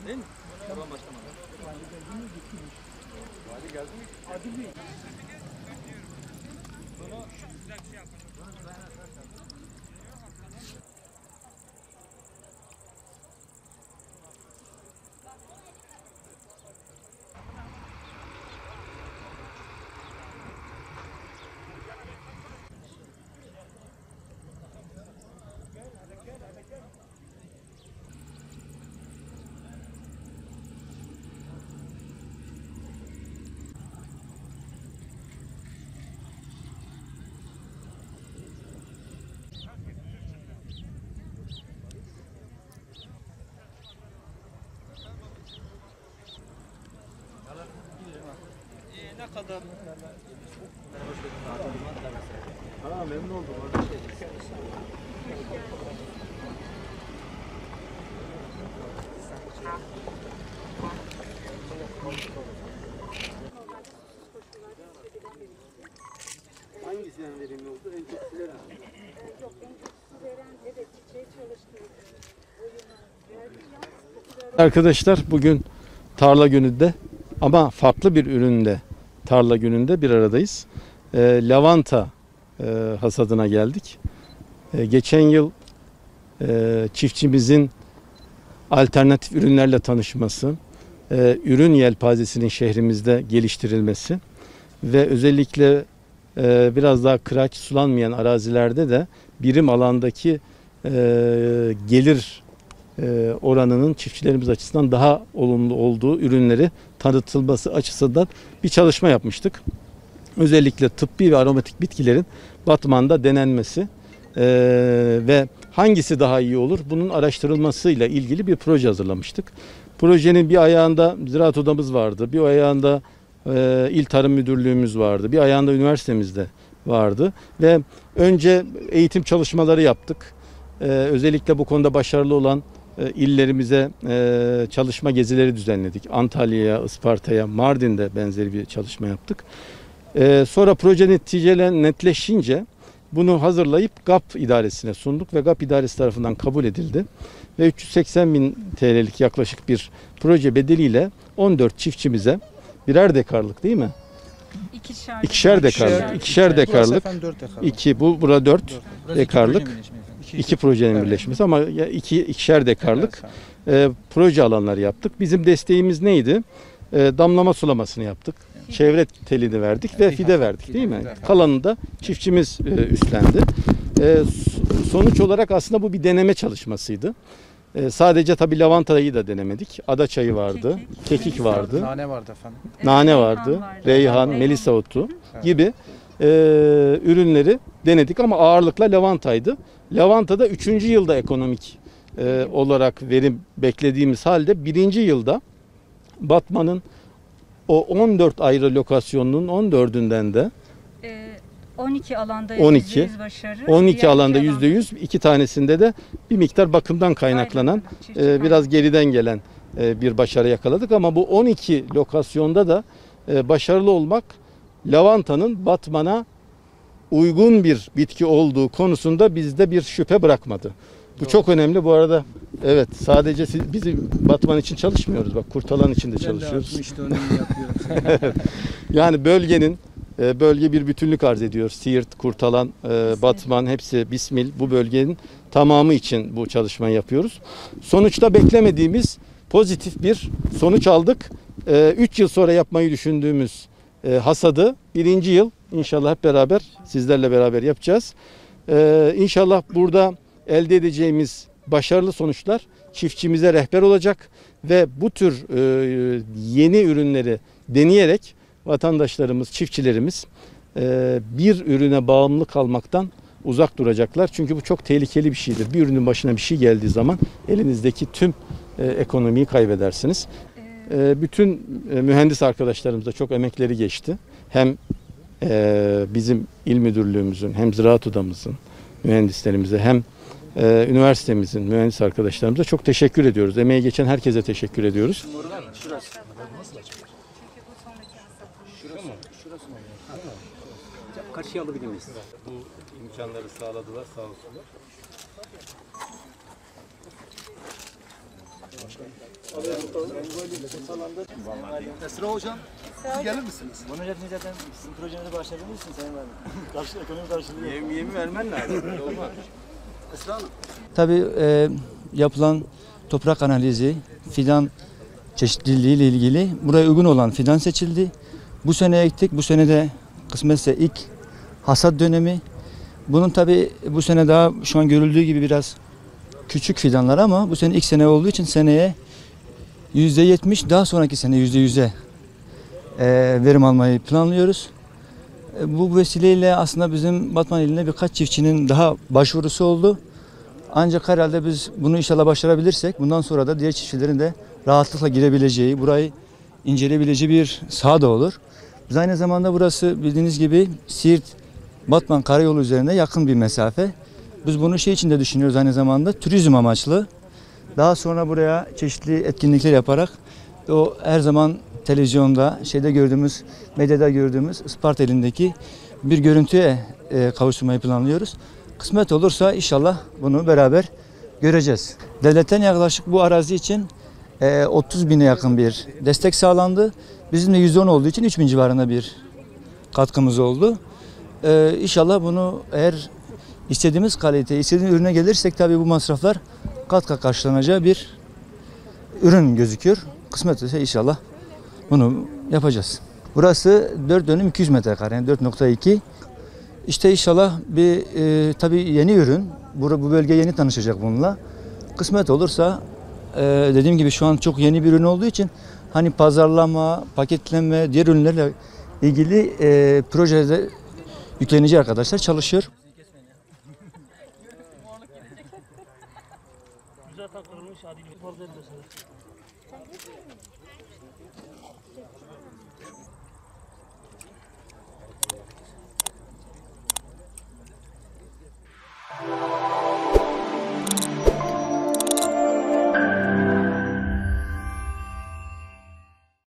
Değil mi? Tamam başlamadı. Vali geldi mi? Adil Bey. Bunu güzel bir şey yapalım. Ne kadar? Ha, memnun oldum. Hangisi en verimli oldu? En çok size veren. Yok, en çok su veren, evet, çiçeğe çalıştığımız. Arkadaşlar bugün tarla gününde ama farklı bir üründe tarla gününde bir aradayız. Lavanta hasadına geldik. Geçen yıl çiftçimizin alternatif ürünlerle tanışması, ürün yelpazesinin şehrimizde geliştirilmesi ve özellikle biraz daha kıraç sulanmayan arazilerde de birim alandaki gelir oranının çiftçilerimiz açısından daha olumlu olduğu ürünleri tanıtılması açısından bir çalışma yapmıştık. Özellikle tıbbi ve aromatik bitkilerin Batman'da denenmesi ve hangisi daha iyi olur bunun araştırılmasıyla ilgili bir proje hazırlamıştık. Projenin bir ayağında ziraat odamız vardı, bir ayağında İl Tarım Müdürlüğümüz vardı, bir ayağında üniversitemizde vardı ve önce eğitim çalışmaları yaptık. Özellikle bu konuda başarılı olan illerimize çalışma gezileri düzenledik. Antalya'ya, Isparta'ya, Mardin'de benzeri bir çalışma yaptık. Sonra proje netleşince bunu hazırlayıp GAP idaresine sunduk ve GAP idaresi tarafından kabul edildi. Ve 380.000 TL'lik yaklaşık bir proje bedeliyle 14 çiftçimize birer dekarlık değil mi? İkişer dekarlık. İkişer dekarlık. 2 bu burada 4 dekarlık. İki projenin birleşmesi ama ikişer dekarlık proje alanları yaptık. Bizim desteğimiz neydi? Damlama sulamasını yaptık. Çevre telini verdik ve fide verdik değil mi? Kalanını da çiftçimiz üstlendi. Sonuç olarak aslında bu bir deneme çalışmasıydı. Sadece tabii lavantayı da denemedik. Adaçayı vardı, kekik vardı. Nane vardı efendim. Nane vardı, reyhan, melisa otu gibi ürünleri denedik ama ağırlıkla lavantaydı. Lavantada 3. yılda ekonomik olarak verim beklediğimiz halde 1. yılda Batman'ın o 14 ayrı lokasyonunun 14'ünden de 12 alanda 12, %100 başarı. 12 alanda %100, 2 tanesinde de bir miktar bakımdan kaynaklanan biraz geriden gelen bir başarı yakaladık ama bu 12 lokasyonda da başarılı olmak lavantanın Batman'a uygun bir bitki olduğu konusunda bizde bir şüphe bırakmadı. Bu çok önemli bu arada. Evet, sadece bizi Batman için çalışmıyoruz. Bak Kurtalan için de çalışıyoruz. Yani bölge bir bütünlük arz ediyor. Siirt, Kurtalan, Batman hepsi Bismil bu bölgenin tamamı için bu çalışmayı yapıyoruz. Sonuçta beklemediğimiz pozitif bir sonuç aldık. 3 yıl sonra yapmayı düşündüğümüz hasadı 1. yıl inşallah hep beraber sizlerle beraber yapacağız. İnşallah burada elde edeceğimiz başarılı sonuçlar çiftçimize rehber olacak ve bu tür yeni ürünleri deneyerek vatandaşlarımız, çiftçilerimiz bir ürüne bağımlı kalmaktan uzak duracaklar. Çünkü bu çok tehlikeli bir şeydir. Bir ürünün başına bir şey geldiği zaman elinizdeki tüm ekonomiyi kaybedersiniz. Bütün mühendis arkadaşlarımıza çok emekleri geçti. Hem bizim il müdürlüğümüzün hem ziraat odamızın mühendislerimize hem üniversitemizin mühendis arkadaşlarımıza çok teşekkür ediyoruz. Emeği geçen herkese teşekkür ediyoruz. Karşıya alabilir miyiz? Bu imkanları sağladılar sağ olsunlar. Esra Hocam, siz gelir misiniz? Bunun hepsini zaten sizin projenize başladığınız için Sayın Valim. Ekonomi karşılığı. Yemi vermen lazım. Olmaz. Esra Hanım. Tabii yapılan toprak analizi, fidan çeşitliliği ile ilgili buraya uygun olan fidan seçildi. Bu sene ektik, bu sene de kısmetse ilk hasat dönemi. Bunun tabii bu sene daha şu an görüldüğü gibi biraz küçük fidanlar ama bu sene ilk sene olduğu için seneye %70, daha sonraki sene %100'e verim almayı planlıyoruz. Bu vesileyle aslında bizim Batman iline birkaç çiftçinin daha başvurusu oldu. Ancak herhalde biz bunu inşallah başarabilirsek bundan sonra da diğer çiftçilerin de rahatlıkla girebileceği, burayı inceleyebileceği bir saha da olur. Biz aynı zamanda burası bildiğiniz gibi Siirt-Batman karayolu üzerine yakın bir mesafe. Biz bunu şey için de düşünüyoruz, aynı zamanda turizm amaçlı. Daha sonra buraya çeşitli etkinlikler yaparak o her zaman televizyonda, gördüğümüz, medyada gördüğümüz Isparta ilindeki bir görüntüye kavuşturmayı planlıyoruz. Kısmet olursa inşallah bunu beraber göreceğiz. Devletten yaklaşık bu arazi için 30 bine yakın bir destek sağlandı. Bizim de %10 olduğu için 3 bin civarında bir katkımız oldu. İnşallah bunu eğer istediğimiz kalite, istediğimiz ürüne gelirsek tabii bu masraflar kat kat karşılanacağı bir ürün gözüküyor. Kısmet olursa inşallah bunu yapacağız. Burası 4 dönüm 200 metrekare, yani 4.2. İşte inşallah bir tabii yeni ürün. Bu bölge yeni tanışacak bununla. Kısmet olursa dediğim gibi şu an çok yeni bir ürün olduğu için hani pazarlama, paketleme, diğer ürünlerle ilgili projede yüklenici arkadaşlar çalışıyor. Güzel takılmış, adil bir fazla ediyorsunuz.